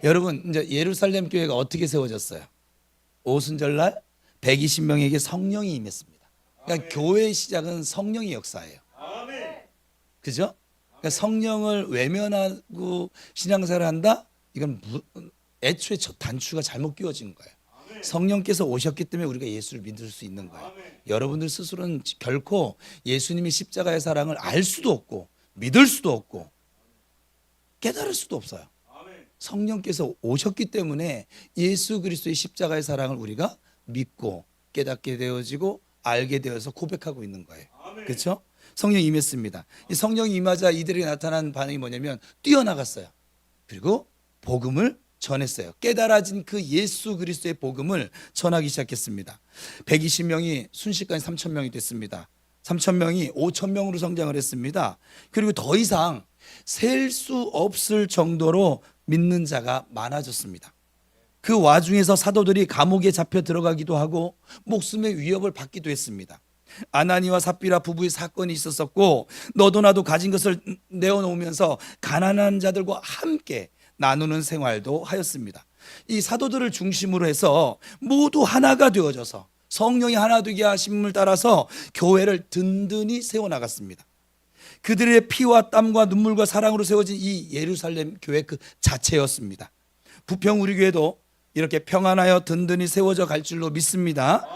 여러분, 이제 예루살렘 교회가 어떻게 세워졌어요? 오순절날 120명에게 성령이 임했습니다. 그러니까 교회의 시작은 성령의 역사예요. 그죠? 그러니까 성령을 외면하고 신앙생활을 한다? 이건 애초에 첫 단추가 잘못 끼워진 거예요. 성령께서 오셨기 때문에 우리가 예수를 믿을 수 있는 거예요. 여러분들 스스로는 결코 예수님이 십자가의 사랑을 알 수도 없고 믿을 수도 없고 깨달을 수도 없어요. 성령께서 오셨기 때문에 예수 그리스도의 십자가의 사랑을 우리가 믿고 깨닫게 되어지고 알게 되어서 고백하고 있는 거예요. 그렇죠? 성령이 임했습니다. 이 성령이 임하자 이들에게 나타난 반응이 뭐냐면 뛰어나갔어요. 그리고 복음을 전했어요. 깨달아진 그 예수 그리스도의 복음을 전하기 시작했습니다. 120명이 순식간에 3,000명이 됐습니다. 3,000명이 5,000명으로 성장을 했습니다. 그리고 더 이상 셀 수 없을 정도로 믿는 자가 많아졌습니다. 그 와중에서 사도들이 감옥에 잡혀 들어가기도 하고 목숨의 위협을 받기도 했습니다. 아나니와 삽비라 부부의 사건이 있었었고 너도 나도 가진 것을 내어놓으면서 가난한 자들과 함께 나누는 생활도 하였습니다. 이 사도들을 중심으로 해서 모두 하나가 되어져서 성령이 하나 되게 하심을 따라서 교회를 든든히 세워나갔습니다. 그들의 피와 땀과 눈물과 사랑으로 세워진 이 예루살렘 교회 그 자체였습니다. 부평 우리 교회도 이렇게 평안하여 든든히 세워져 갈 줄로 믿습니다.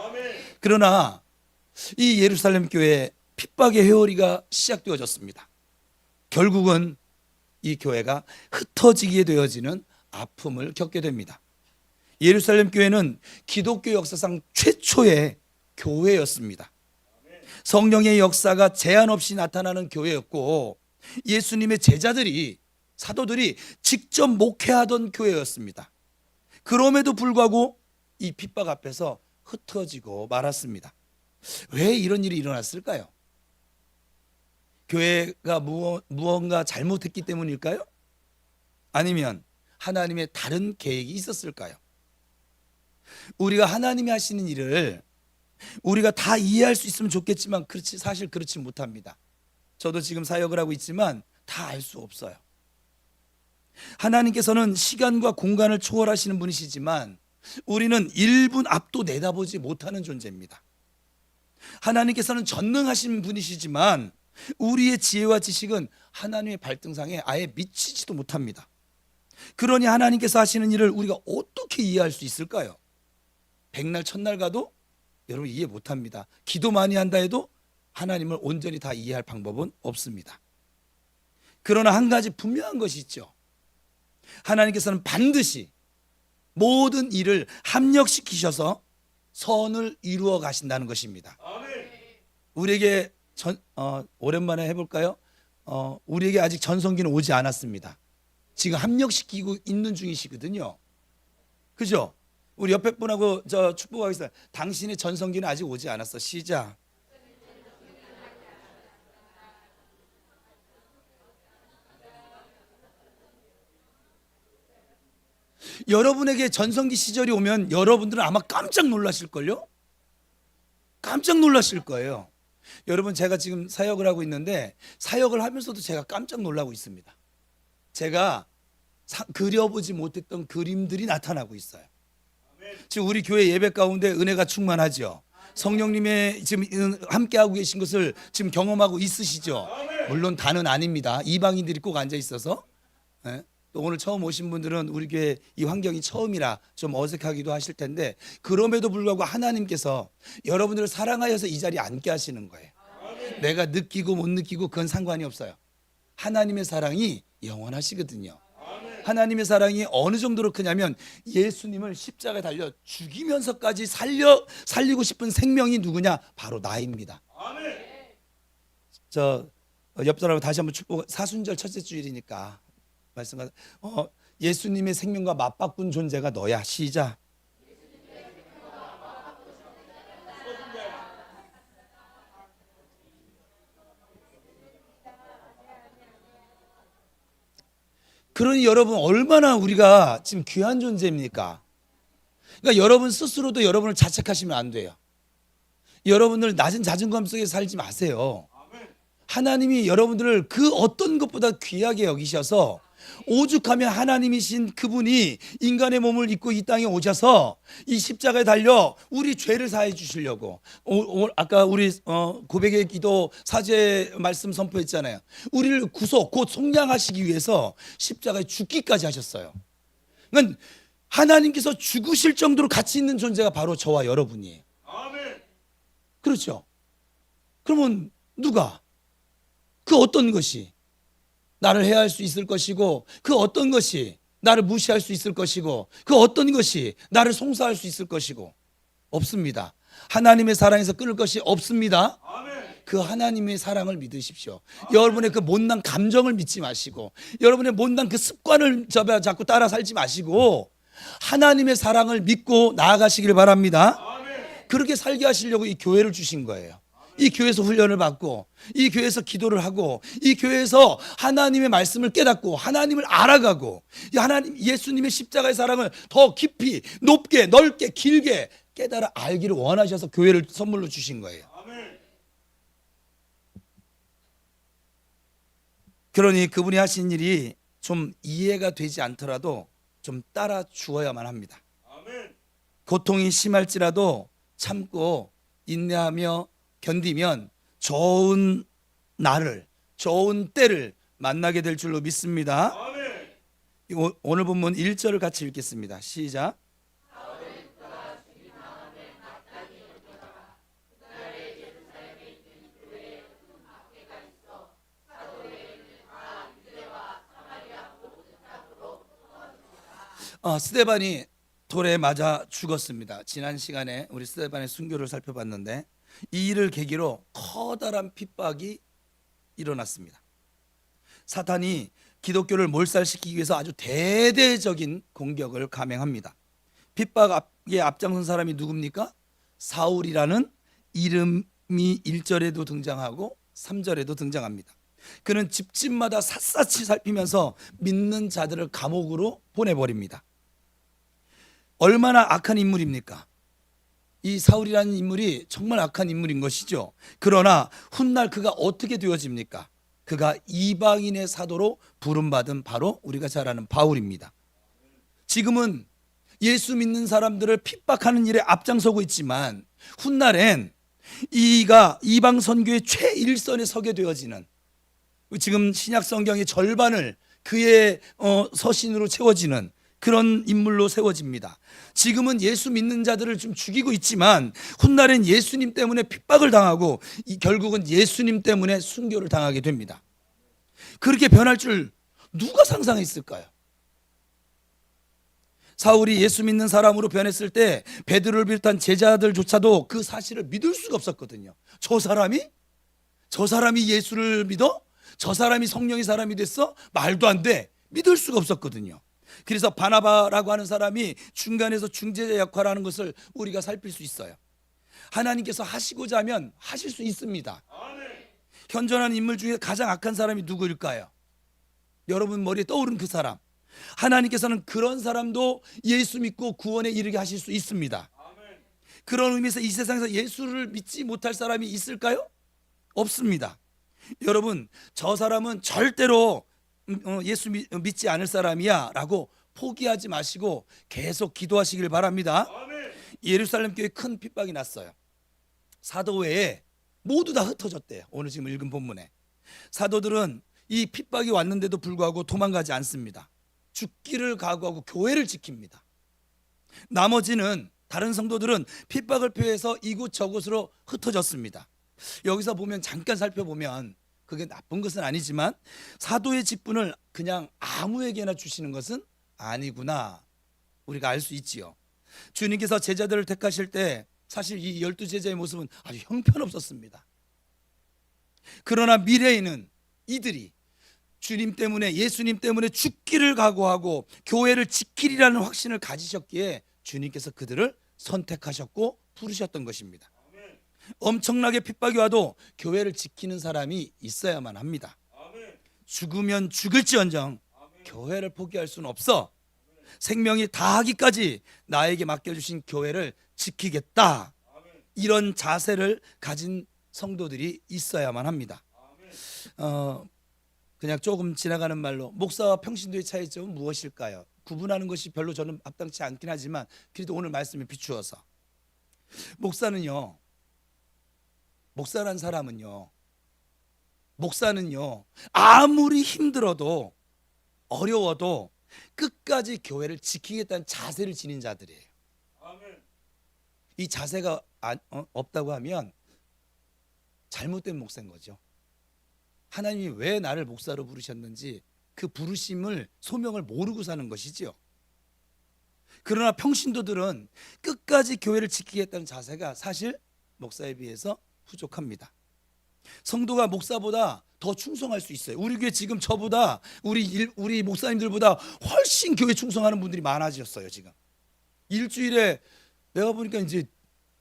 그러나 이 예루살렘 교회에 핍박의 회오리가 시작되어졌습니다. 결국은 이 교회가 흩어지게 되어지는 아픔을 겪게 됩니다. 예루살렘 교회는 기독교 역사상 최초의 교회였습니다. 성령의 역사가 제한 없이 나타나는 교회였고 예수님의 제자들이 사도들이 직접 목회하던 교회였습니다. 그럼에도 불구하고 이 핍박 앞에서 흩어지고 말았습니다. 왜 이런 일이 일어났을까요? 교회가 무언가 잘못했기 때문일까요? 아니면 하나님의 다른 계획이 있었을까요? 우리가 하나님이 하시는 일을 우리가 다 이해할 수 있으면 좋겠지만 사실 그렇지 못합니다. 저도 지금 사역을 하고 있지만 다 알 수 없어요. 하나님께서는 시간과 공간을 초월하시는 분이시지만 우리는 1분 앞도 내다보지 못하는 존재입니다. 하나님께서는 전능하신 분이시지만 우리의 지혜와 지식은 하나님의 발등상에 아예 미치지도 못합니다. 그러니 하나님께서 하시는 일을 우리가 어떻게 이해할 수 있을까요? 백날 첫날 가도 여러분 이해 못합니다. 기도 많이 한다 해도 하나님을 온전히 다 이해할 방법은 없습니다. 그러나 한 가지 분명한 것이 있죠. 하나님께서는 반드시 모든 일을 합력시키셔서 선을 이루어 가신다는 것입니다. 우리에게 오랜만에 해볼까요? 우리에게 아직 전성기는 오지 않았습니다. 지금 합력시키고 있는 중이시거든요. 그죠? 우리 옆에 분하고 저 축복하겠습니다. 당신의 전성기는 아직 오지 않았어. 시작. 여러분에게 전성기 시절이 오면 여러분들은 아마 깜짝 놀라실걸요? 깜짝 놀라실 거예요. 여러분 제가 지금 사역을 하고 있는데 사역을 하면서도 제가 깜짝 놀라고 있습니다. 제가 그려보지 못했던 그림들이 나타나고 있어요. 지금 우리 교회 예배 가운데 은혜가 충만하죠. 성령님의 지금 함께하고 계신 것을 지금 경험하고 있으시죠. 물론 다는 아닙니다. 이방인들이 꼭 앉아 있어서. 또 오늘 처음 오신 분들은 우리 교회 이 환경이 처음이라 좀 어색하기도 하실 텐데 그럼에도 불구하고 하나님께서 여러분들을 사랑하여서 이 자리에 앉게 하시는 거예요. 내가 느끼고 못 느끼고 그건 상관이 없어요. 하나님의 사랑이 영원하시거든요. 하나님의 사랑이 어느 정도로 크냐면 예수님을 십자가에 달려 죽이면서까지 살리고 싶은 생명이 누구냐? 바로 나입니다. 저 옆 사람하고 다시 한번 축복. 사순절 첫째 주일이니까 말씀하 예수님의 생명과 맞바꾼 존재가 너야. 시작. 그러니 여러분 얼마나 우리가 지금 귀한 존재입니까? 그러니까 여러분 스스로도 여러분을 자책하시면 안 돼요. 여러분들 낮은 자존감 속에 살지 마세요. 하나님이 여러분들을 그 어떤 것보다 귀하게 여기셔서 오죽하면 하나님이신 그분이 인간의 몸을 입고 이 땅에 오셔서 이 십자가에 달려 우리 죄를 사해 주시려고, 아까 우리 고백의 기도 사죄 말씀 선포했잖아요. 우리를 구속 곧 속량하시기 위해서 십자가에 죽기까지 하셨어요. 그러니까 하나님께서 죽으실 정도로 가치 있는 존재가 바로 저와 여러분이에요. 그렇죠? 그러면 누가, 그 어떤 것이 나를 해할 수 있을 것이고, 그 어떤 것이 나를 무시할 수 있을 것이고, 그 어떤 것이 나를 송사할 수 있을 것이고, 없습니다. 하나님의 사랑에서 끊을 것이 없습니다. 그 하나님의 사랑을 믿으십시오. 여러분의 그 못난 감정을 믿지 마시고, 여러분의 못난 그 습관을 자꾸 따라 살지 마시고, 하나님의 사랑을 믿고 나아가시길 바랍니다. 그렇게 살게 하시려고 이 교회를 주신 거예요. 이 교회에서 훈련을 받고, 이 교회에서 기도를 하고, 이 교회에서 하나님의 말씀을 깨닫고, 하나님을 알아가고, 하나님 예수님의 십자가의 사랑을 더 깊이, 높게, 넓게, 길게 깨달아 알기를 원하셔서 교회를 선물로 주신 거예요. 그러니 그분이 하신 일이 좀 이해가 되지 않더라도 좀 따라 주어야만 합니다. 고통이 심할지라도 참고 인내하며 견디면 좋은 날을, 좋은 때를 만나게 될 줄로 믿습니다. 오늘 본문 1절을 같이 읽겠습니다. 시작. 스데반이 돌에 맞아 죽었습니다. 지난 시간에 우리 스데반의 순교를 살펴봤는데, 이 일을 계기로 커다란 핍박이 일어났습니다. 사탄이 기독교를 몰살시키기 위해서 아주 대대적인 공격을 감행합니다. 핍박에 앞장선 사람이 누굽니까? 사울이라는 이름이 1절에도 등장하고 3절에도 등장합니다. 그는 집집마다 샅샅이 살피면서 믿는 자들을 감옥으로 보내버립니다. 얼마나 악한 인물입니까? 이 사울이라는 인물이 정말 악한 인물인 것이죠. 그러나 훗날 그가 어떻게 되어집니까? 그가 이방인의 사도로 부름받은 바로 우리가 잘 아는 바울입니다. 지금은 예수 믿는 사람들을 핍박하는 일에 앞장서고 있지만, 훗날엔 이가 이방 선교의 최일선에 서게 되어지는, 지금 신약 성경의 절반을 그의 서신으로 채워지는 그런 인물로 세워집니다. 지금은 예수 믿는 자들을 좀 죽이고 있지만, 훗날엔 예수님 때문에 핍박을 당하고 결국은 예수님 때문에 순교를 당하게 됩니다. 그렇게 변할 줄 누가 상상했을까요? 사울이 예수 믿는 사람으로 변했을 때 베드로를 비롯한 제자들조차도 그 사실을 믿을 수가 없었거든요. 저 사람이 예수를 믿어? 저 사람이 성령의 사람이 됐어? 말도 안 돼. 믿을 수가 없었거든요. 그래서 바나바라고 하는 사람이 중간에서 중재자 역할을 하는 것을 우리가 살필 수 있어요. 하나님께서 하시고자 하면 하실 수 있습니다. 현존하는 인물 중에 가장 악한 사람이 누구일까요? 여러분 머리에 떠오른 그 사람. 하나님께서는 그런 사람도 예수 믿고 구원에 이르게 하실 수 있습니다. 그런 의미에서 이 세상에서 예수를 믿지 못할 사람이 있을까요? 없습니다. 여러분, 저 사람은 절대로 예수 믿지 않을 사람이야 라고 포기하지 마시고 계속 기도하시길 바랍니다. 예루살렘 교회에 큰 핍박이 났어요. 사도 외에 모두 다 흩어졌대요. 오늘 지금 읽은 본문에 사도들은 이 핍박이 왔는데도 불구하고 도망가지 않습니다. 죽기를 각오하고 교회를 지킵니다. 나머지는, 다른 성도들은 핍박을 피해서 이곳저곳으로 흩어졌습니다. 여기서 보면, 잠깐 살펴보면 그게 나쁜 것은 아니지만 사도의 직분을 그냥 아무에게나 주시는 것은 아니구나 우리가 알 수 있지요. 주님께서 제자들을 택하실 때 사실 이 12제자의 모습은 아주 형편없었습니다. 그러나 미래에는 이들이 주님 때문에, 예수님 때문에 죽기를 각오하고 교회를 지키리라는 확신을 가지셨기에 주님께서 그들을 선택하셨고 부르셨던 것입니다. 엄청나게 핍박이 와도 교회를 지키는 사람이 있어야만 합니다. 죽으면 죽을지언정 교회를 포기할 수는 없어. 생명이 다하기까지 나에게 맡겨주신 교회를 지키겠다. 이런 자세를 가진 성도들이 있어야만 합니다. 그냥 조금 지나가는 말로 목사와 평신도의 차이점은 무엇일까요? 구분하는 것이 별로 저는 합당치 않긴 하지만 그래도 오늘 말씀에 비추어서 목사는요, 목사란 사람은요, 목사는요 아무리 힘들어도 어려워도 끝까지 교회를 지키겠다는 자세를 지닌 자들이에요. 이 자세가 없다고 하면 잘못된 목사인 거죠. 하나님이 왜 나를 목사로 부르셨는지 그 부르심을 소명을 모르고 사는 것이죠. 그러나 평신도들은 끝까지 교회를 지키겠다는 자세가 사실 목사에 비해서 부족합니다. 성도가 목사보다 더 충성할 수 있어요. 우리 교회 지금 저보다 우리 목사님들보다 훨씬 교회 충성하는 분들이 많아졌어요. 지금 일주일에 내가 보니까 이제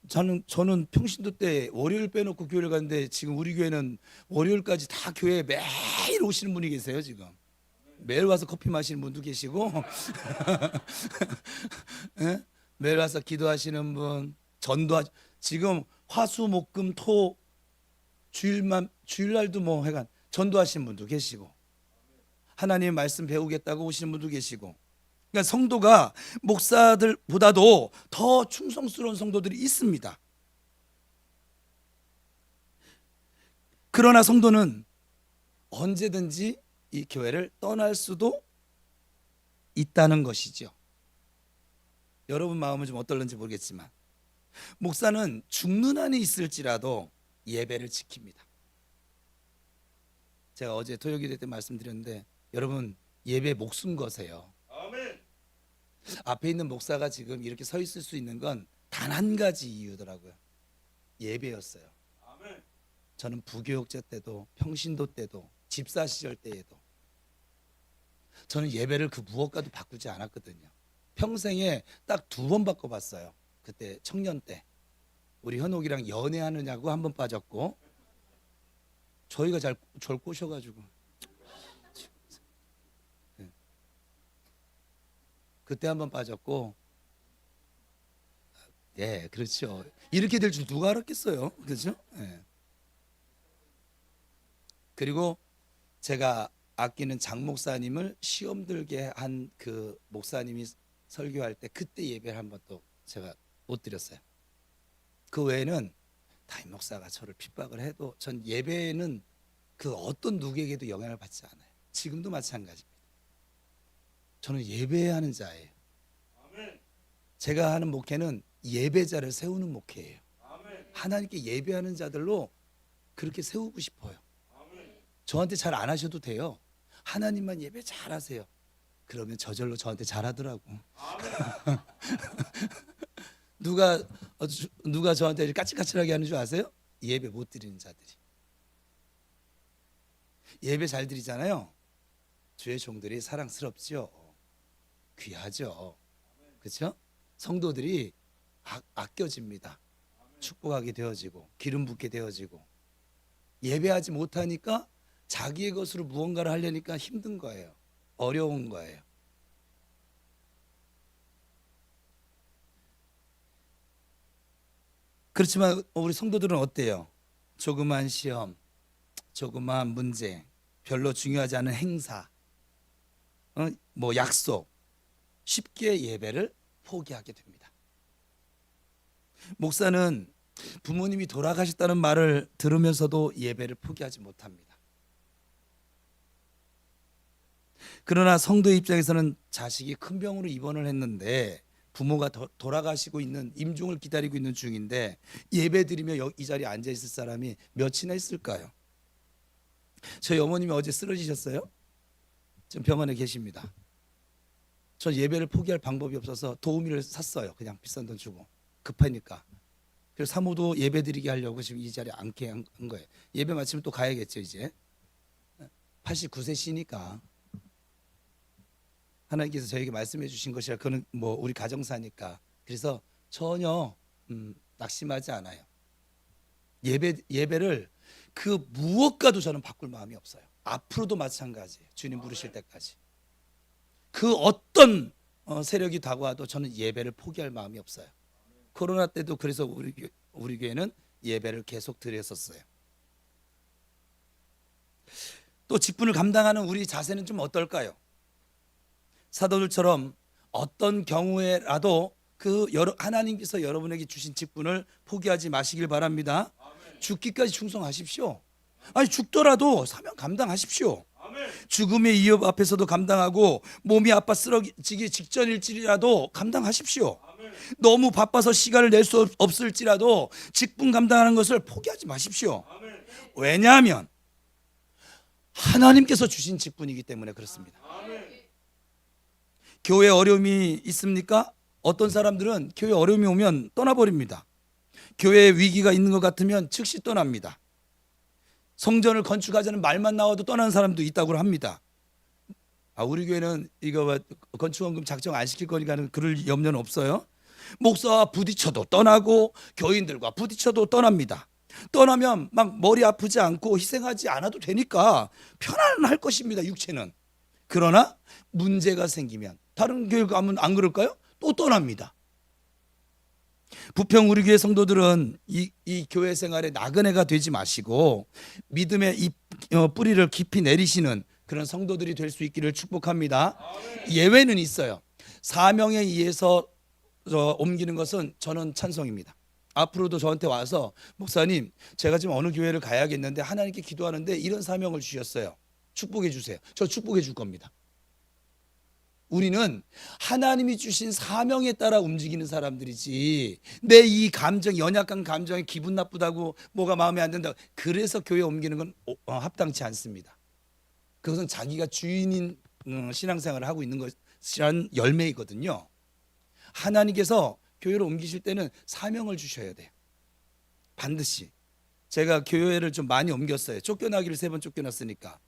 저는 평신도 때 월요일 빼놓고 교회를 갔는데 지금 우리 교회는 월요일까지 다 교회에 매일 오시는 분이 계세요. 지금 매일 와서 커피 마시는 분도 계시고 예? 매일 와서 기도하시는 분, 지금 화수목금토 주일날도 뭐 해간 전도하시는 분도 계시고 하나님의 말씀 배우겠다고 오시는 분도 계시고, 그러니까 성도가 목사들보다도 더 충성스러운 성도들이 있습니다. 그러나 성도는 언제든지 이 교회를 떠날 수도 있다는 것이죠. 여러분 마음은 좀 어떨는지 모르겠지만 목사는 죽는 한이 있을지라도 예배를 지킵니다. 제가 어제 토요기도 때 말씀드렸는데 여러분 예배 목숨 거세요. 아멘. 앞에 있는 목사가 지금 이렇게 서 있을 수 있는 건 단 한 가지 이유더라고요. 예배였어요. 아멘. 저는 부교육자 때도 평신도 때도 집사 시절 때에도 저는 예배를 그 무엇과도 바꾸지 않았거든요. 평생에 딱 2번 바꿔봤어요. 그때 청년 때 우리 현옥이랑 연애하느냐고 한 번 빠졌고 저희가 절 꼬셔가지고 그때 한 번 빠졌고, 예, 그렇죠. 이렇게 될 줄 누가 알았겠어요, 그렇죠? 예. 그리고 제가 아끼는 장 목사님을 시험 들게 한 그 목사님이 설교할 때 그때 예배를 한 번 또 제가 못 드렸어요. 그 외에는 담임 목사가 저를 핍박을 해도 전 예배는 그 어떤 누구에게도 영향을 받지 않아요. 지금도 마찬가지입니다. 저는 예배하는 자예요. 제가 하는 목회는 예배자를 세우는 목회예요. 하나님께 예배하는 자들로 그렇게 세우고 싶어요. 저한테 잘 안 하셔도 돼요. 하나님만 예배 잘하세요. 그러면 저절로 저한테 잘하더라고. 누가 저한테 까칠까칠하게 하는 줄 아세요? 예배 못 드리는 자들이. 예배 잘 드리잖아요. 주의 종들이 사랑스럽죠. 귀하죠. 그렇죠? 성도들이 아껴집니다. 축복하게 되어지고 기름 붓게 되어지고, 예배하지 못하니까 자기의 것으로 무언가를 하려니까 힘든 거예요. 어려운 거예요. 그렇지만 우리 성도들은 어때요? 조그만 시험, 조그만 문제, 별로 중요하지 않은 행사, 뭐 약속, 쉽게 예배를 포기하게 됩니다. 목사는 부모님이 돌아가셨다는 말을 들으면서도 예배를 포기하지 못합니다. 그러나 성도의 입장에서는 자식이 큰 병으로 입원을 했는데 부모가 돌아가시고 있는 임종을 기다리고 있는 중인데 예배 드리며 이 자리에 앉아 있을 사람이 몇이나 있을까요? 저희 어머님이 어제 쓰러지셨어요. 지금 병원에 계십니다. 전 예배를 포기할 방법이 없어서 도우미를 샀어요. 그냥 비싼 돈 주고 급하니까. 그래서 사모도 예배 드리게 하려고 지금 이 자리에 앉게 한 거예요. 예배 마치면 또 가야겠죠. 이제 89세시니까 하나님께서 저에게 말씀해 주신 것이라, 그는 뭐 우리 가정사니까. 그래서 전혀 낙심하지 않아요. 예배를 그 무엇과도 저는 바꿀 마음이 없어요. 앞으로도 마찬가지예요. 주님 부르실 때까지. 그 어떤 세력이 다가와도 저는 예배를 포기할 마음이 없어요. 코로나 때도 그래서 우리 교회는 예배를 계속 드렸었어요. 또 직분을 감당하는 우리 자세는 좀 어떨까요? 사도들처럼 어떤 경우에라도 하나님께서 여러분에게 주신 직분을 포기하지 마시길 바랍니다. 죽기까지 충성하십시오. 아니 죽더라도 사명 감당하십시오. 죽음의 위협 앞에서도 감당하고 몸이 아파 쓰러지기 직전일지라도 감당하십시오. 너무 바빠서 시간을 낼 수 없을지라도 직분 감당하는 것을 포기하지 마십시오. 왜냐하면 하나님께서 주신 직분이기 때문에 그렇습니다. 교회 어려움이 있습니까? 어떤 사람들은 교회 어려움이 오면 떠나버립니다. 교회에 위기가 있는 것 같으면 즉시 떠납니다. 성전을 건축하자는 말만 나와도 떠나는 사람도 있다고 합니다. 우리 교회는 이거 건축원금 작정 안 시킬 거니까 그럴 염려는 없어요. 목사와 부딪혀도 떠나고 교인들과 부딪혀도 떠납니다. 떠나면 막 머리 아프지 않고 희생하지 않아도 되니까 편안할 것입니다, 육체는. 그러나 문제가 생기면 다른 교회 가면 안 그럴까요? 또 떠납니다. 부평 우리 교회 성도들은 이 교회 생활에 나그네가 되지 마시고 믿음의 이 뿌리를 깊이 내리시는 그런 성도들이 될 수 있기를 축복합니다. 예외는 있어요. 사명에 의해서 옮기는 것은 저는 찬성입니다. 앞으로도 저한테 와서 목사님 제가 지금 어느 교회를 가야겠는데 하나님께 기도하는데 이런 사명을 주셨어요. 축복해 주세요. 저 축복해 줄 겁니다. 우리는 하나님이 주신 사명에 따라 움직이는 사람들이지 내 이 감정, 연약한 감정에 기분 나쁘다고 뭐가 마음에 안 든다고 그래서 교회 옮기는 건 합당치 않습니다. 그것은 자기가 주인인 신앙생활을 하고 있는 것이란 열매이거든요. 하나님께서 교회를 옮기실 때는 사명을 주셔야 돼요. 반드시. 제가 교회를 좀 많이 옮겼어요. 쫓겨나기를 3번 쫓겨났으니까.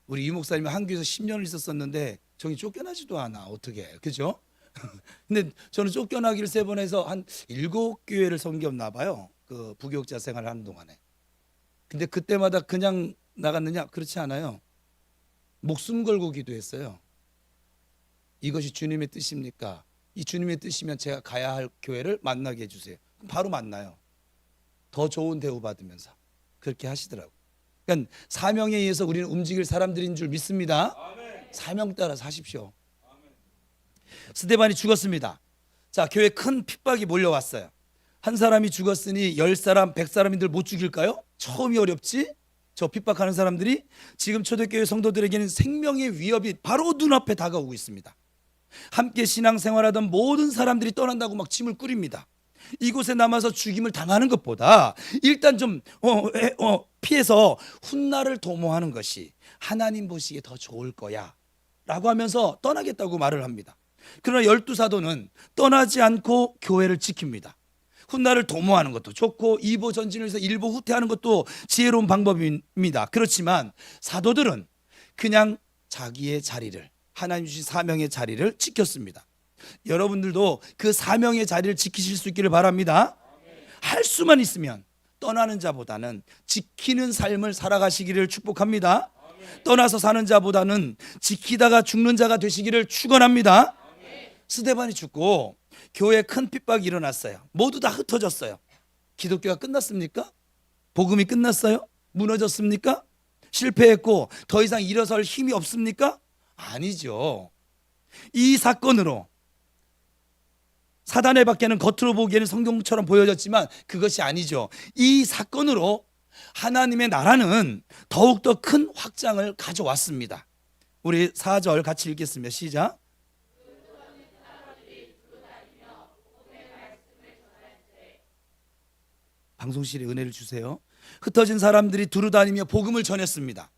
우리 이 목사님이 한 교회에서 10년을 있었었는데 저기 쫓겨나지도 않아. 어떻게 그죠? 근데 저는 쫓겨나기를 3번 해서 한 7교회를 섬겼나 봐요. 그 부교육자 생활을 하는 동안에. 근데 그때마다 그냥 나갔느냐? 그렇지 않아요. 목숨 걸고 기도했어요. 이것이 주님의 뜻입니까? 이 주님의 뜻이면 제가 가야 할 교회를 만나게 해주세요. 그럼 바로 만나요. 더 좋은 대우 받으면서 그렇게 하시더라고요. 그러니까 사명에 의해서 우리는 움직일 사람들인 줄 믿습니다. 사명 따라 사십시오. 스데반이 죽었습니다. 자, 교회에 큰 핍박이 몰려왔어요. 한 사람이 죽었으니 10사람, 100사람인들 못 죽일까요? 처음이 어렵지? 저 핍박하는 사람들이 지금 초대교회 성도들에게는 생명의 위협이 바로 눈앞에 다가오고 있습니다. 함께 신앙생활하던 모든 사람들이 떠난다고 막 짐을 꾸립니다. 이곳에 남아서 죽임을 당하는 것보다 일단 좀 피해서 훗날을 도모하는 것이 하나님 보시기에 더 좋을 거야 라고 하면서 떠나겠다고 말을 합니다. 그러나 12사도는 떠나지 않고 교회를 지킵니다. 훗날을 도모하는 것도 좋고 이보 전진을 해서 일보 후퇴하는 것도 지혜로운 방법입니다. 그렇지만 사도들은 그냥 자기의 자리를, 하나님 주신 사명의 자리를 지켰습니다. 여러분들도 그 사명의 자리를 지키실 수 있기를 바랍니다. 할 수만 있으면 떠나는 자보다는 지키는 삶을 살아가시기를 축복합니다. 떠나서 사는 자보다는 지키다가 죽는 자가 되시기를 축원합니다. 스데반이 죽고 교회에 큰 핍박이 일어났어요. 모두 다 흩어졌어요. 기독교가 끝났습니까? 복음이 끝났어요? 무너졌습니까? 실패했고 더 이상 일어설 힘이 없습니까? 아니죠. 이 사건으로 사단의 밖에는 겉으로 보기에는 성경처럼 보여졌지만 그것이 아니죠. 이 사건으로 하나님의 나라는 더욱더 큰 확장을 가져왔습니다. 우리 4절 같이 읽겠습니다. 시작. 방송실에 은혜를 주세요. 흩어진 사람들이 두루다니며 복음을 전했습니다.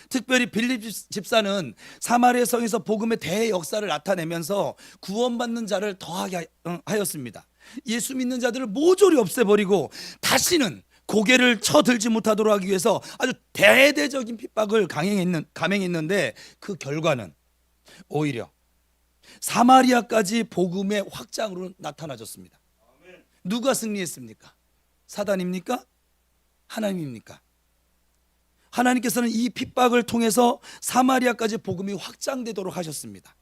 특별히 빌립 집사는 사마리아 성에서 복음의 대역사를 나타내면서 구원받는 자를 더하게 하였습니다. 예수 믿는 자들을 모조리 없애버리고 다시는 고개를 쳐들지 못하도록 하기 위해서 아주 대대적인 핍박을 감행했는데 그 결과는 오히려 사마리아까지 복음의 확장으로 나타나졌습니다. 누가 승리했습니까? 사단입니까? 하나님입니까? 하나님께서는 이 핍박을 통해서 사마리아까지 복음이 확장되도록 하셨습니다.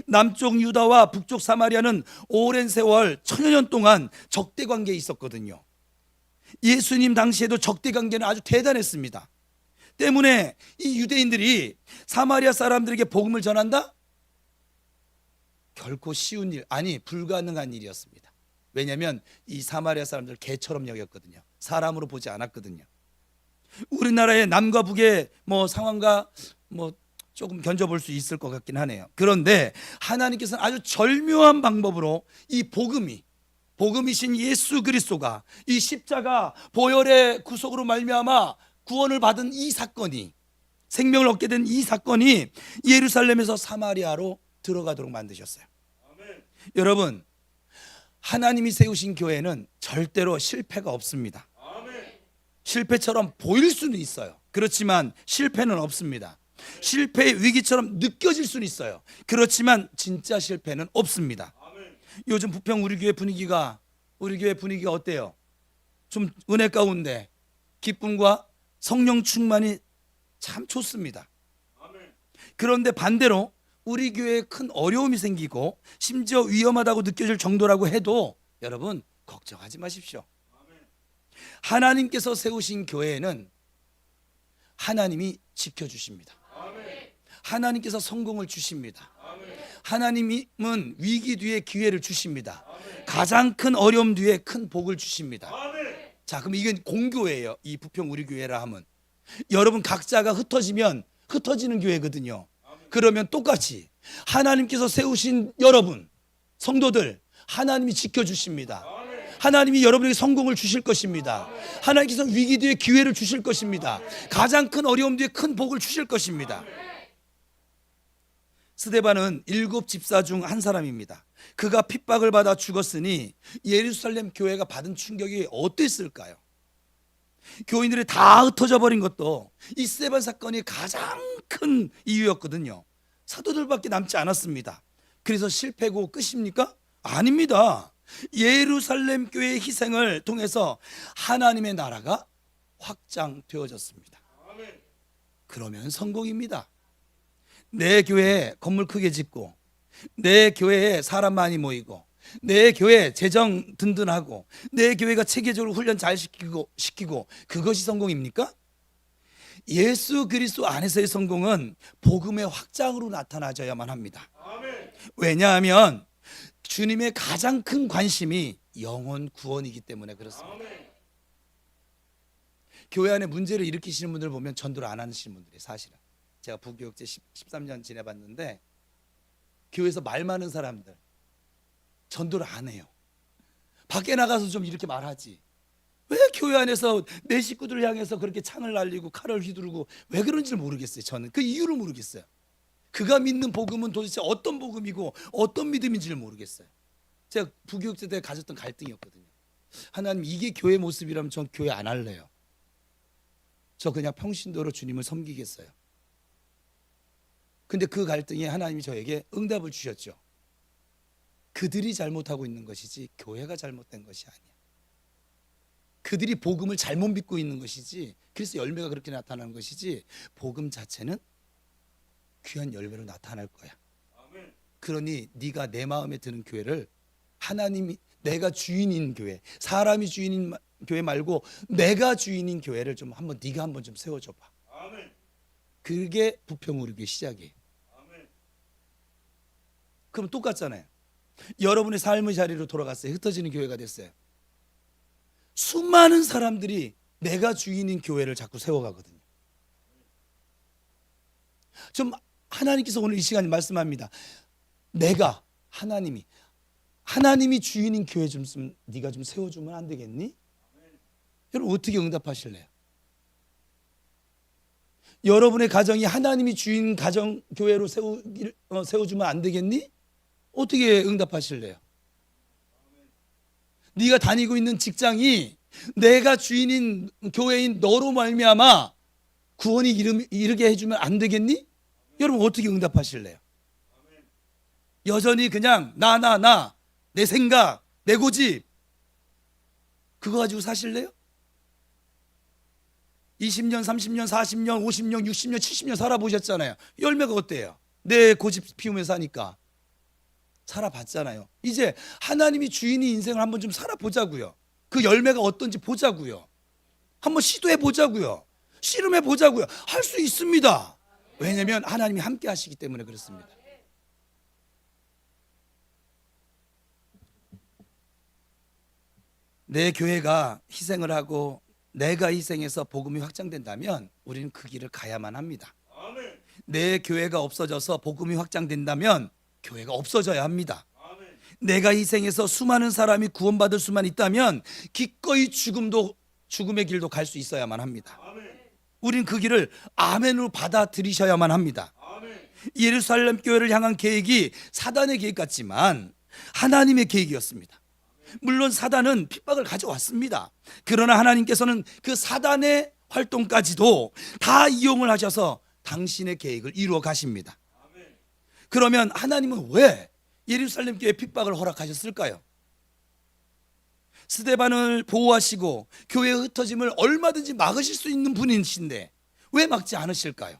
남쪽 유다와 북쪽 사마리아는 오랜 세월 천여 년 동안 적대 관계에 있었거든요. 예수님 당시에도 적대 관계는 아주 대단했습니다. 때문에 이 유대인들이 사마리아 사람들에게 복음을 전한다? 결코 쉬운 일, 아니 불가능한 일이었습니다. 왜냐하면 이 사마리아 사람들 개처럼 여겼거든요. 사람으로 보지 않았거든요. 우리나라의 남과 북의 상황과 조금 견져볼 수 있을 것 같긴 하네요. 그런데 하나님께서는 아주 절묘한 방법으로 이 복음이신 예수 그리스도가 이 십자가 보혈의 구속으로 말미암아 구원을 받은 이 사건이, 생명을 얻게 된 이 사건이 예루살렘에서 사마리아로 들어가도록 만드셨어요. 아멘. 여러분, 하나님이 세우신 교회는 절대로 실패가 없습니다. 아멘. 실패처럼 보일 수는 있어요. 그렇지만 실패는 없습니다. 실패의 위기처럼 느껴질 수는 있어요. 그렇지만 진짜 실패는 없습니다. 아멘. 요즘 부평 우리 교회 분위기가 어때요? 좀 은혜 가운데 기쁨과 성령 충만이 참 좋습니다. 아멘. 그런데 반대로 우리 교회에 큰 어려움이 생기고 심지어 위험하다고 느껴질 정도라고 해도 여러분 걱정하지 마십시오. 아멘. 하나님께서 세우신 교회에는 하나님이 지켜주십니다. 아멘. 하나님께서 성공을 주십니다. 아멘. 하나님은 위기 뒤에 기회를 주십니다. 아멘. 가장 큰 어려움 뒤에 큰 복을 주십니다. 아멘. 자, 그럼 이건 공교회예요. 이 부평 우리 교회라 하면 여러분 각자가 흩어지면 흩어지는 교회거든요. 그러면 똑같이 하나님께서 세우신 여러분 성도들 하나님이 지켜주십니다. 하나님이 여러분에게 성공을 주실 것입니다. 하나님께서 위기 뒤에 기회를 주실 것입니다. 가장 큰 어려움 뒤에 큰 복을 주실 것입니다. 스데반은 7 집사 중 한 사람입니다. 그가 핍박을 받아 죽었으니 예루살렘 교회가 받은 충격이 어땠을까요? 교인들이 다 흩어져 버린 것도 이 스데반 사건이 가장 큰 이유였거든요. 사도들밖에 남지 않았습니다. 그래서 실패고 끝입니까? 아닙니다. 예루살렘 교회의 희생을 통해서 하나님의 나라가 확장되어졌습니다. 그러면 성공입니다. 내 교회에 건물 크게 짓고, 내 교회에 사람 많이 모이고, 내 교회 재정 든든하고, 내 교회가 체계적으로 훈련 잘 시키고 그것이 성공입니까? 예수 그리스도 안에서의 성공은 복음의 확장으로 나타나져야만 합니다. 아멘. 왜냐하면 주님의 가장 큰 관심이 영혼 구원이기 때문에 그렇습니다. 아멘. 교회 안에 문제를 일으키시는 분들 보면 전도를 안 하시는 분들이 사실은, 제가 부교육제 13년 지내봤는데 교회에서 말 많은 사람들 전도를 안 해요. 밖에 나가서 좀 이렇게 말하지. 왜 교회 안에서 내 식구들을 향해서 그렇게 창을 날리고 칼을 휘두르고 왜 그런지를 모르겠어요. 저는 그 이유를 모르겠어요. 그가 믿는 복음은 도대체 어떤 복음이고 어떤 믿음인지를 모르겠어요. 제가 부교육제 때 가졌던 갈등이었거든요. 하나님, 이게 교회 모습이라면 전 교회 안 할래요. 저 그냥 평신도로 주님을 섬기겠어요. 근데 그 갈등에 하나님이 저에게 응답을 주셨죠. 그들이 잘못하고 있는 것이지 교회가 잘못된 것이 아니야. 그들이 복음을 잘못 믿고 있는 것이지, 그래서 열매가 그렇게 나타나는 것이지, 복음 자체는 귀한 열매로 나타날 거야. 그러니 네가 내 마음에 드는 교회를, 하나님이 내가 주인인 교회, 사람이 주인인 교회 말고 내가 주인인 교회를 좀 한번 네가 한번 좀 세워줘봐. 그게 부평 우리 교회 시작이에요. 그럼 똑같잖아요. 여러분의 삶의 자리로 돌아갔어요. 흩어지는 교회가 됐어요. 수많은 사람들이 내가 주인인 교회를 자꾸 세워가거든요. 좀 하나님께서 오늘 이 시간에 말씀합니다. 내가 하나님이 주인인 교회 좀 네가 좀 세워주면 안 되겠니? 여러분 어떻게 응답하실래요? 여러분의 가정이 하나님이 주인 가정 교회로 세워주면 안 되겠니? 어떻게 응답하실래요? 네가 다니고 있는 직장이 내가 주인인 교회인 너로 말미암아 구원이 이르게 해주면 안 되겠니? 여러분 어떻게 응답하실래요? 여전히 그냥 나 내 생각, 내 고집 그거 가지고 사실래요? 20년, 30년, 40년, 50년, 60년, 70년 살아보셨잖아요. 열매가 어때요? 내 고집 피우면서 사니까 살아봤잖아요. 이제 하나님이 주인이 인생을 한번 좀 살아보자고요. 그 열매가 어떤지 보자고요. 한번 시도해 보자고요. 씨름해 보자고요. 할 수 있습니다. 왜냐하면 하나님이 함께 하시기 때문에 그렇습니다. 내 교회가 희생을 하고 내가 희생해서 복음이 확장된다면 우리는 그 길을 가야만 합니다. 내 교회가 없어져서 복음이 확장된다면 교회가 없어져야 합니다. 내가 희생해서 수많은 사람이 구원받을 수만 있다면 기꺼이 죽음의 길도 갈 수 있어야만 합니다. 우린 그 길을 아멘으로 받아들이셔야만 합니다. 예루살렘 교회를 향한 계획이 사단의 계획 같지만 하나님의 계획이었습니다. 물론 사단은 핍박을 가져왔습니다. 그러나 하나님께서는 그 사단의 활동까지도 다 이용을 하셔서 당신의 계획을 이루어 가십니다. 그러면 하나님은 왜 예루살렘 교회 핍박을 허락하셨을까요? 스데반을 보호하시고 교회의 흩어짐을 얼마든지 막으실 수 있는 분이신데 왜 막지 않으실까요?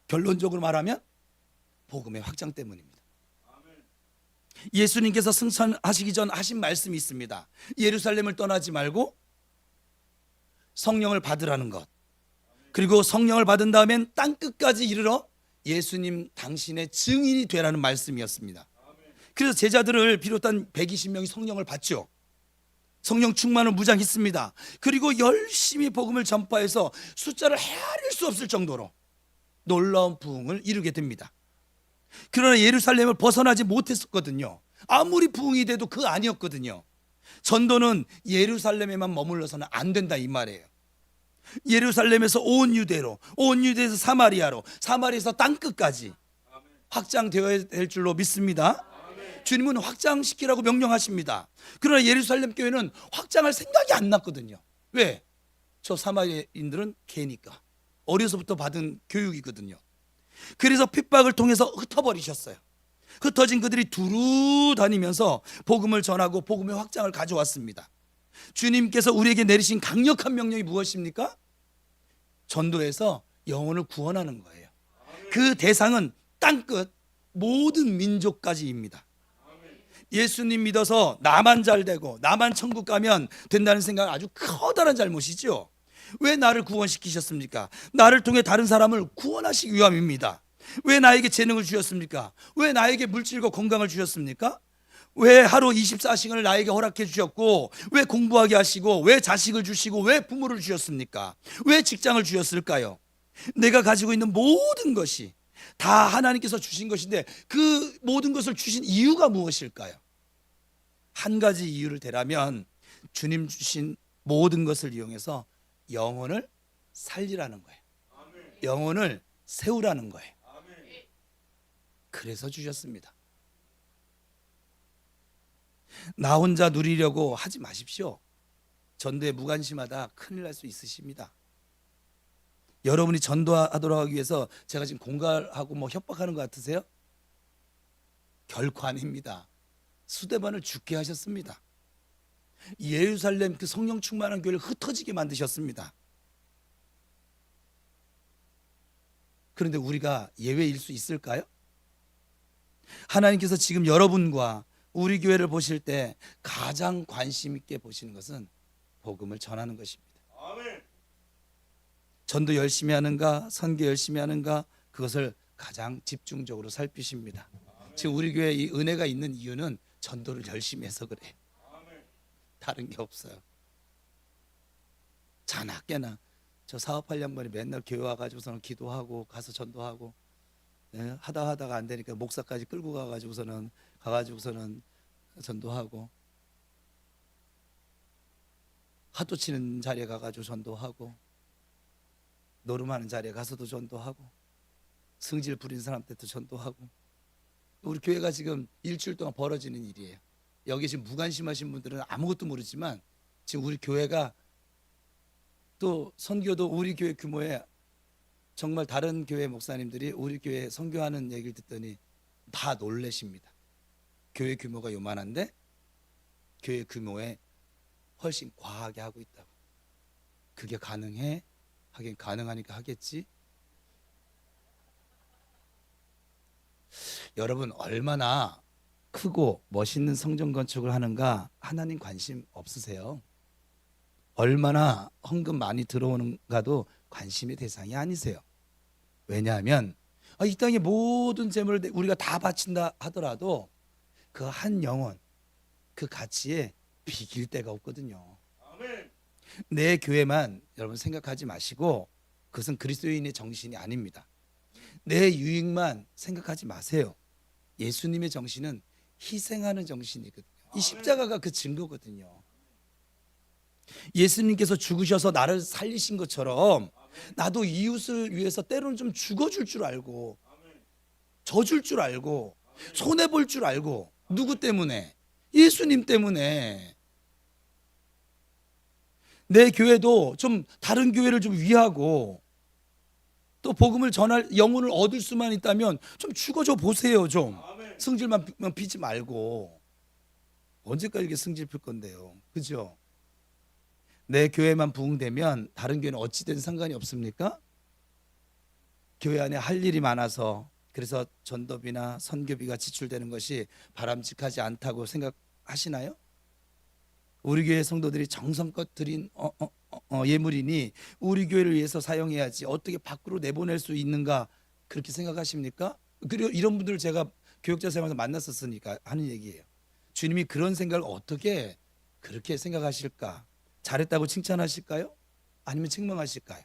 결론적으로 말하면 복음의 확장 때문입니다. 예수님께서 승천하시기 전 하신 말씀이 있습니다. 예루살렘을 떠나지 말고 성령을 받으라는 것, 그리고 성령을 받은 다음엔 땅끝까지 이르러 예수님 당신의 증인이 되라는 말씀이었습니다. 그래서 제자들을 비롯한 120명이 성령을 받죠. 성령 충만을 무장했습니다. 그리고 열심히 복음을 전파해서 숫자를 헤아릴 수 없을 정도로 놀라운 부흥을 이루게 됩니다. 그러나 예루살렘을 벗어나지 못했었거든요. 아무리 부흥이 돼도 그 아니었거든요. 전도는 예루살렘에만 머물러서는 안 된다 이 말이에요. 예루살렘에서 온 유대로, 온 유대에서 사마리아로, 사마리아에서 땅끝까지 확장되어야 될 줄로 믿습니다. 주님은 확장시키라고 명령하십니다. 그러나 예루살렘 교회는 확장할 생각이 안 났거든요. 왜? 저 사마리아인들은 개니까. 어려서부터 받은 교육이거든요. 그래서 핍박을 통해서 흩어버리셨어요. 흩어진 그들이 두루 다니면서 복음을 전하고 복음의 확장을 가져왔습니다. 주님께서 우리에게 내리신 강력한 명령이 무엇입니까? 전도해서 영혼을 구원하는 거예요. 그 대상은 땅끝 모든 민족까지입니다. 예수님 믿어서 나만 잘 되고 나만 천국 가면 된다는 생각은 아주 커다란 잘못이죠. 왜 나를 구원시키셨습니까? 나를 통해 다른 사람을 구원하시기 위함입니다. 왜 나에게 재능을 주셨습니까? 왜 나에게 물질과 건강을 주셨습니까? 왜 하루 24시간을 나에게 허락해 주셨고, 왜 공부하게 하시고, 왜 자식을 주시고, 왜 부모를 주셨습니까? 왜 직장을 주셨을까요? 내가 가지고 있는 모든 것이 다 하나님께서 주신 것인데 그 모든 것을 주신 이유가 무엇일까요? 한 가지 이유를 대라면 주님 주신 모든 것을 이용해서 영혼을 살리라는 거예요. 영혼을 세우라는 거예요. 그래서 주셨습니다. 나 혼자 누리려고 하지 마십시오. 전도에 무관심하다 큰일 날 수 있으십니다. 여러분이 전도하도록 하기 위해서 제가 지금 공갈하고 협박하는 것 같으세요? 결코 아닙니다. 스데반을 죽게 하셨습니다. 예루살렘 그 성령 충만한 교회를 흩어지게 만드셨습니다. 그런데 우리가 예외일 수 있을까요? 하나님께서 지금 여러분과 우리 교회를 보실 때 가장 관심 있게 보시는 것은 복음을 전하는 것입니다. 전도 열심히 하는가, 선교 열심히 하는가, 그것을 가장 집중적으로 살피십니다. 지금 우리 교회에 이 은혜가 있는 이유는 전도를 열심히 해서 그래요. 다른 게 없어요. 자나깨나 저 사업할 양반이 맨날 교회 와가지고서는 기도하고 가서 전도하고, 하다가 안 되니까 목사까지 끌고 가가지고서는 전도하고, 하도 치는 자리에 가가지고 전도하고, 노름하는 자리에 가서도 전도하고, 승질 부린 사람한테도 전도하고. 우리 교회가 지금 일주일 동안 벌어지는 일이에요. 여기 지금 무관심하신 분들은 아무것도 모르지만 지금 우리 교회가 또 선교도 우리 교회 규모에 정말 다른 교회 목사님들이 우리 교회 선교하는 얘기를 듣더니 다 놀라십니다. 교회 규모가 요만한데 교회 규모에 훨씬 과하게 하고 있다고. 그게 가능해? 하긴 가능하니까 하겠지. 여러분 얼마나 크고 멋있는 성전 건축을 하는가 하나님 관심 없으세요? 얼마나 헌금 많이 들어오는가도 관심의 대상이 아니세요. 왜냐하면 이 땅의 모든 재물을 우리가 다 바친다 하더라도 그 한 영혼, 그 가치에 비길 데가 없거든요. 내 교회만 여러분 생각하지 마시고, 그것은 그리스도인의 정신이 아닙니다. 내 유익만 생각하지 마세요. 예수님의 정신은 희생하는 정신이거든요. 이 십자가가 그 증거거든요. 예수님께서 죽으셔서 나를 살리신 것처럼 나도 이웃을 위해서 때로는 좀 죽어줄 줄 알고, 져줄 줄 알고, 손해볼 줄 알고. 누구 때문에? 예수님 때문에. 내 교회도 좀 다른 교회를 좀 위하고, 또 복음을 전할 영혼을 얻을 수만 있다면 좀 죽어줘 보세요. 좀 승질만 피지 말고. 언제까지 이렇게 승질 필 건데요, 그죠? 내 교회만 부흥되면 다른 교회는 어찌된 상관이 없습니까? 교회 안에 할 일이 많아서 그래서 전도비나 선교비가 지출되는 것이 바람직하지 않다고 생각하시나요? 우리 교회 성도들이 정성껏 드린 예물이니 우리 교회를 위해서 사용해야지 어떻게 밖으로 내보낼 수 있는가, 그렇게 생각하십니까? 그리고 이런 분들 제가 교육자 생활에서 만났었으니까 하는 얘기예요. 주님이 그런 생각을 어떻게 그렇게 생각하실까? 잘했다고 칭찬하실까요? 아니면 책망하실까요?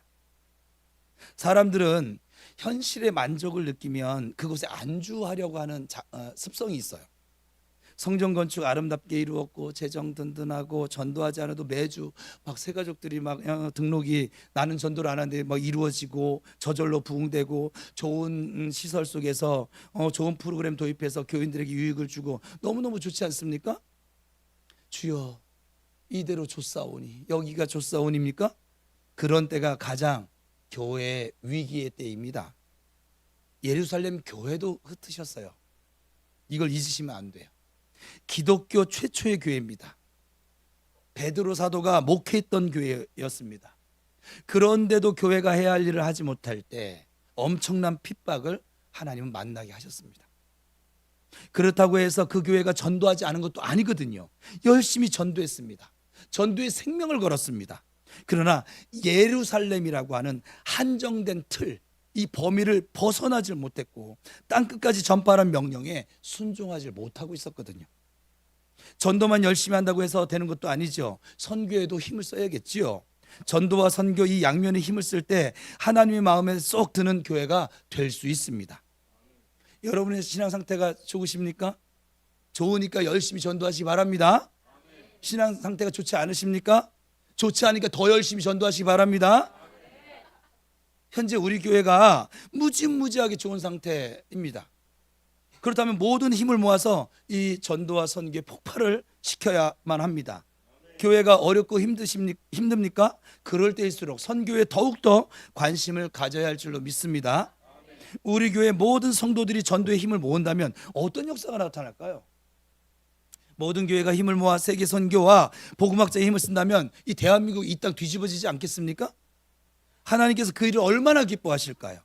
사람들은 현실의 만족을 느끼면 그곳에 안주하려고 하는 습성이 있어요. 성전 건축 아름답게 이루었고 재정 든든하고 전도하지 않아도 매주 막 새가족들이 막 등록이, 나는 전도를 안 하는데 막 이루어지고 저절로 부흥되고 좋은 시설 속에서 좋은 프로그램 도입해서 교인들에게 유익을 주고 너무너무 좋지 않습니까? 주여 이대로 좋사오니, 여기가 좋사오니입니까? 그런 때가 가장 교회의 위기의 때입니다. 예루살렘 교회도 흩으셨어요. 이걸 잊으시면 안 돼요. 기독교 최초의 교회입니다. 베드로 사도가 목회했던 교회였습니다. 그런데도 교회가 해야 할 일을 하지 못할 때 엄청난 핍박을 하나님은 만나게 하셨습니다. 그렇다고 해서 그 교회가 전도하지 않은 것도 아니거든요. 열심히 전도했습니다. 전도에 생명을 걸었습니다. 그러나 예루살렘이라고 하는 한정된 틀, 이 범위를 벗어나질 못했고 땅끝까지 전파하는 명령에 순종하지 못하고 있었거든요. 전도만 열심히 한다고 해서 되는 것도 아니죠. 선교에도 힘을 써야겠지요. 전도와 선교 이 양면에 힘을 쓸 때 하나님의 마음에 쏙 드는 교회가 될 수 있습니다. 여러분의 신앙 상태가 좋으십니까? 좋으니까 열심히 전도하시기 바랍니다. 신앙 상태가 좋지 않으십니까? 좋지 않으니까 더 열심히 전도하시기 바랍니다. 현재 우리 교회가 무지무지하게 좋은 상태입니다. 그렇다면 모든 힘을 모아서 이 전도와 선교의 폭발을 시켜야만 합니다. 교회가 어렵고 힘듭니까? 그럴 때일수록 선교에 더욱더 관심을 가져야 할 줄로 믿습니다. 우리 교회 모든 성도들이 전도에 힘을 모은다면 어떤 역사가 나타날까요? 모든 교회가 힘을 모아 세계 선교와 복음학자의 힘을 쓴다면 이 대한민국 이 땅 뒤집어지지 않겠습니까? 하나님께서 그 일을 얼마나 기뻐하실까요?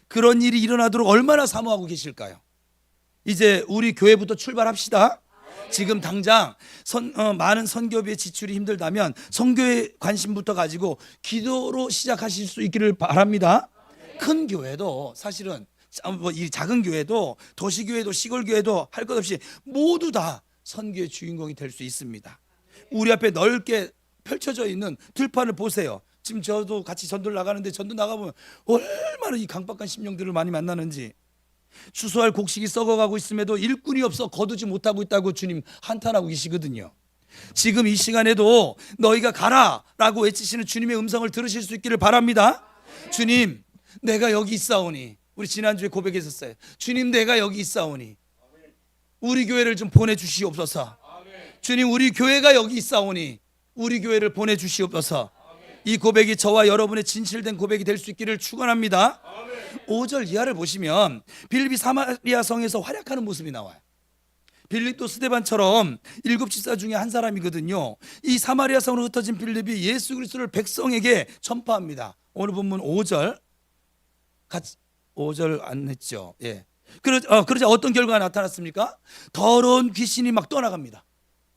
그런 일이 일어나도록 얼마나 사모하고 계실까요? 이제 우리 교회부터 출발합시다. 지금 당장 많은 선교비의 지출이 힘들다면 선교의 관심부터 가지고 기도로 시작하실 수 있기를 바랍니다. 큰 교회도 사실은 이 작은 교회도 도시교회도 시골교회도 할 것 없이 모두 다 선교의 주인공이 될 수 있습니다. 우리 앞에 넓게 펼쳐져 있는 들판을 보세요. 지금 저도 같이 전도를 나가는데 전도 나가보면 얼마나 이 강박한 심령들을 많이 만나는지. 추수할 곡식이 썩어가고 있음에도 일꾼이 없어 거두지 못하고 있다고 주님 한탄하고 계시거든요. 지금 이 시간에도 너희가 가라 라고 외치시는 주님의 음성을 들으실 수 있기를 바랍니다. 주님 내가 여기 있사오니, 우리 지난주에 고백했었어요. 주님 내가 여기 있사오니 우리 교회를 좀 보내주시옵소서. 주님 우리 교회가 여기 있사오니 우리 교회를 보내주시옵소서. 이 고백이 저와 여러분의 진실된 고백이 될 수 있기를 축원합니다. 5절 이하를 보시면 빌립이 사마리아 성에서 활약하는 모습이 나와요. 빌립도 스데반처럼 7 집사 중에 한 사람이거든요. 이 사마리아 성으로 흩어진 빌립이 예수 그리스도를 백성에게 전파합니다. 오늘 본문 5절 같이 5절 안 했죠. 예. 그러자 어떤 결과가 나타났습니까? 더러운 귀신이 막 떠나갑니다.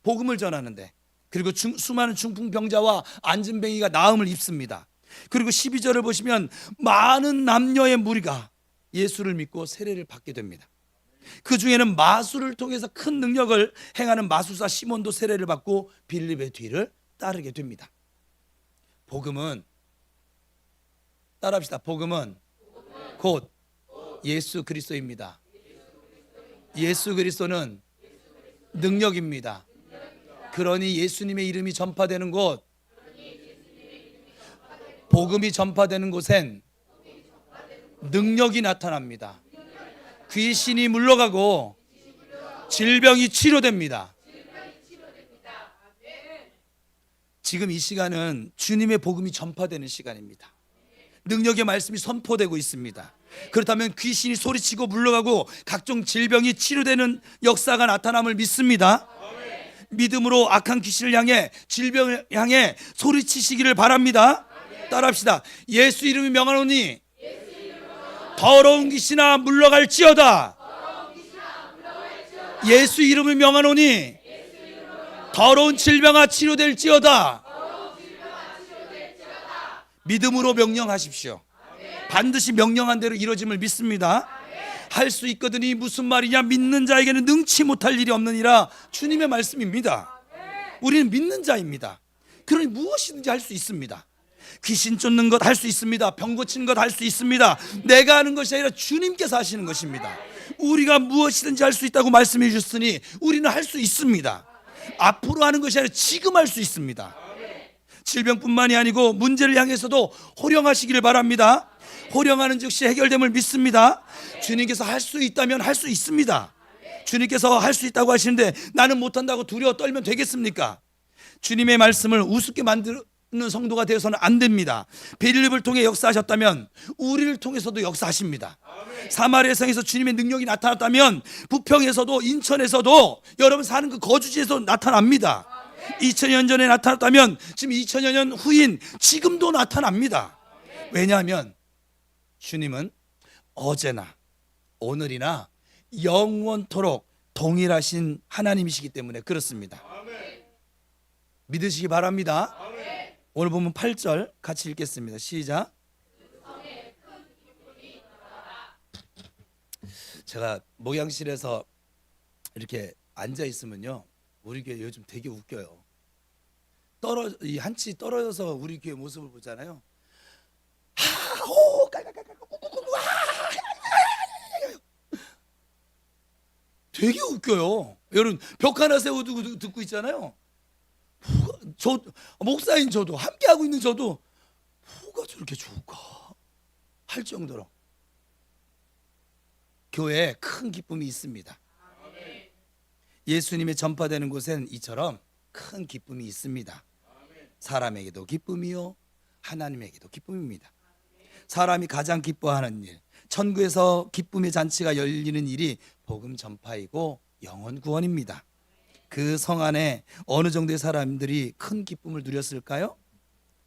복음을 전하는데. 그리고 수많은 중풍병자와 안진뱅이가 나음을 입습니다. 그리고 12절을 보시면 많은 남녀의 무리가 예수를 믿고 세례를 받게 됩니다. 그 중에는 마술을 통해서 큰 능력을 행하는 마술사 시몬도 세례를 받고 빌립의 뒤를 따르게 됩니다. 복음은, 따라합시다. 복음은 곧 예수 그리스도입니다. 예수 그리스도는 능력입니다. 그러니 예수님의 이름이 전파되는 곳, 복음이 전파되는 곳엔 능력이 나타납니다. 귀신이 물러가고 질병이 치료됩니다. 지금 이 시간은 주님의 복음이 전파되는 시간입니다. 능력의 말씀이 선포되고 있습니다. 그렇다면 귀신이 소리치고 물러가고 각종 질병이 치료되는 역사가 나타남을 믿습니다. 믿음으로 악한 귀신을 향해, 질병을 향해 소리치시기를 바랍니다. 따라합시다. 예수 이름이 명하노니 더러운 귀신아 물러갈지어다. 예수 이름을 명하노니 더러운 질병아 치료될지어다. 믿음으로 명령하십시오. 반드시 명령한 대로 이루어짐을 믿습니다. 할 수 있거든이 무슨 말이냐? 믿는 자에게는 능치 못할 일이 없느니라. 주님의 말씀입니다. 우리는 믿는 자입니다. 그러니 무엇이든지 할 수 있습니다. 귀신 쫓는 것 할 수 있습니다. 병 고치는 것 할 수 있습니다. 내가 하는 것이 아니라 주님께서 하시는 것입니다. 우리가 무엇이든지 할 수 있다고 말씀해 주셨으니 우리는 할 수 있습니다. 앞으로 하는 것이 아니라 지금 할 수 있습니다. 질병뿐만이 아니고 문제를 향해서도 호령하시기를 바랍니다. 호령하는 즉시 해결됨을 믿습니다. 주님께서 할 수 있다면 할 수 있습니다. 주님께서 할 수 있다고 하시는데 나는 못한다고 두려워 떨면 되겠습니까? 주님의 말씀을 우습게 만드는 성도가 되어서는 안 됩니다. 빌립을 통해 역사하셨다면 우리를 통해서도 역사하십니다. 사마리아 성에서 주님의 능력이 나타났다면 부평에서도, 인천에서도, 여러분 사는 그 거주지에서 나타납니다. 2000년 전에 나타났다면 지금 2000여 년 후인 지금도 나타납니다. 왜냐하면 주님은 어제나 오늘이나 영원토록 동일하신 하나님이시기 때문에 그렇습니다. 믿으시기 바랍니다. 오늘 보면 8절 같이 읽겠습니다. 시작. 제가 목양실에서 이렇게 앉아 있으면요, 우리 교회 요즘 되게 웃겨요. 이 한치 떨어져서 우리 교회 모습을 보잖아요. 되게 웃겨요. 여러분 벽 하나 세워두고 듣고 있잖아요. 저 목사인 저도, 함께 하고 있는 저도 뭐가 저렇게 좋을까 할 정도로 교회에 큰 기쁨이 있습니다. 예수님의 전파되는 곳엔 이처럼 큰 기쁨이 있습니다. 사람에게도 기쁨이요 하나님에게도 기쁨입니다. 사람이 가장 기뻐하는 일, 천국에서 기쁨의 잔치가 열리는 일이 복음 전파이고 영혼 구원입니다. 그 성 안에 어느 정도의 사람들이 큰 기쁨을 누렸을까요?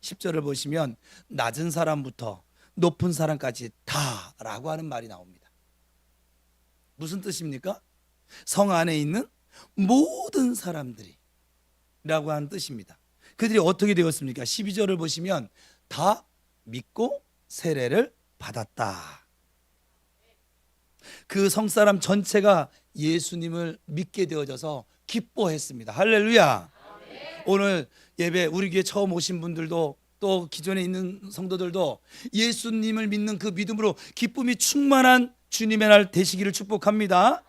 10절을 보시면 낮은 사람부터 높은 사람까지 다 라고 하는 말이 나옵니다. 무슨 뜻입니까? 성 안에 있는 모든 사람들이 라고 하는 뜻입니다. 그들이 어떻게 되었습니까? 12절을 보시면 다 믿고 세례를 받았다. 그 성사람 전체가 예수님을 믿게 되어져서 기뻐했습니다. 할렐루야. 오늘 예배 우리 교회 처음 오신 분들도 또 기존에 있는 성도들도 예수님을 믿는 그 믿음으로 기쁨이 충만한 주님의 날 되시기를 축복합니다.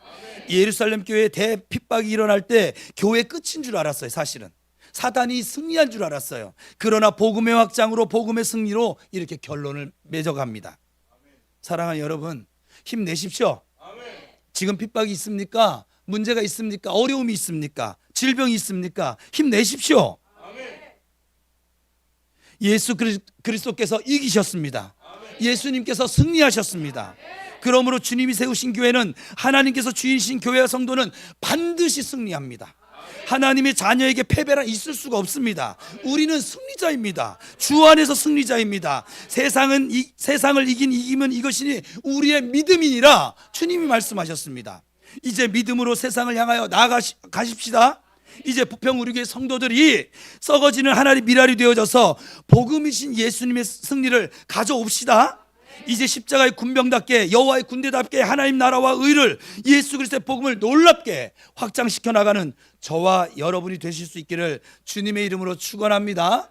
예루살렘 교회에 대핍박이 일어날 때 교회 끝인 줄 알았어요. 사실은 사단이 승리한 줄 알았어요. 그러나 복음의 확장으로, 복음의 승리로 이렇게 결론을 맺어갑니다. 사랑하는 여러분, 힘내십시오. 지금 핍박이 있습니까? 문제가 있습니까? 어려움이 있습니까? 질병이 있습니까? 힘내십시오. 예수 그리스도께서 이기셨습니다. 예수님께서 승리하셨습니다. 그러므로 주님이 세우신 교회는, 하나님께서 주인이신 교회와 성도는 반드시 승리합니다. 하나님의 자녀에게 패배란 있을 수가 없습니다. 우리는 승리자입니다. 주 안에서 승리자입니다. 세상을 이기면 이것이니 우리의 믿음이니라 주님이 말씀하셨습니다. 이제 믿음으로 세상을 향하여 나아가십시다. 이제 부평 우리 교회 성도들이 썩어지는 하나님의 미랄이 되어져서 복음이신 예수님의 승리를 가져옵시다. 이제 십자가의 군병답게 여호와의 군대답게 하나님 나라와 의를 예수 그리스도의 복음을 놀랍게 확장시켜 나가는 저와 여러분이 되실 수 있기를 주님의 이름으로 축원합니다.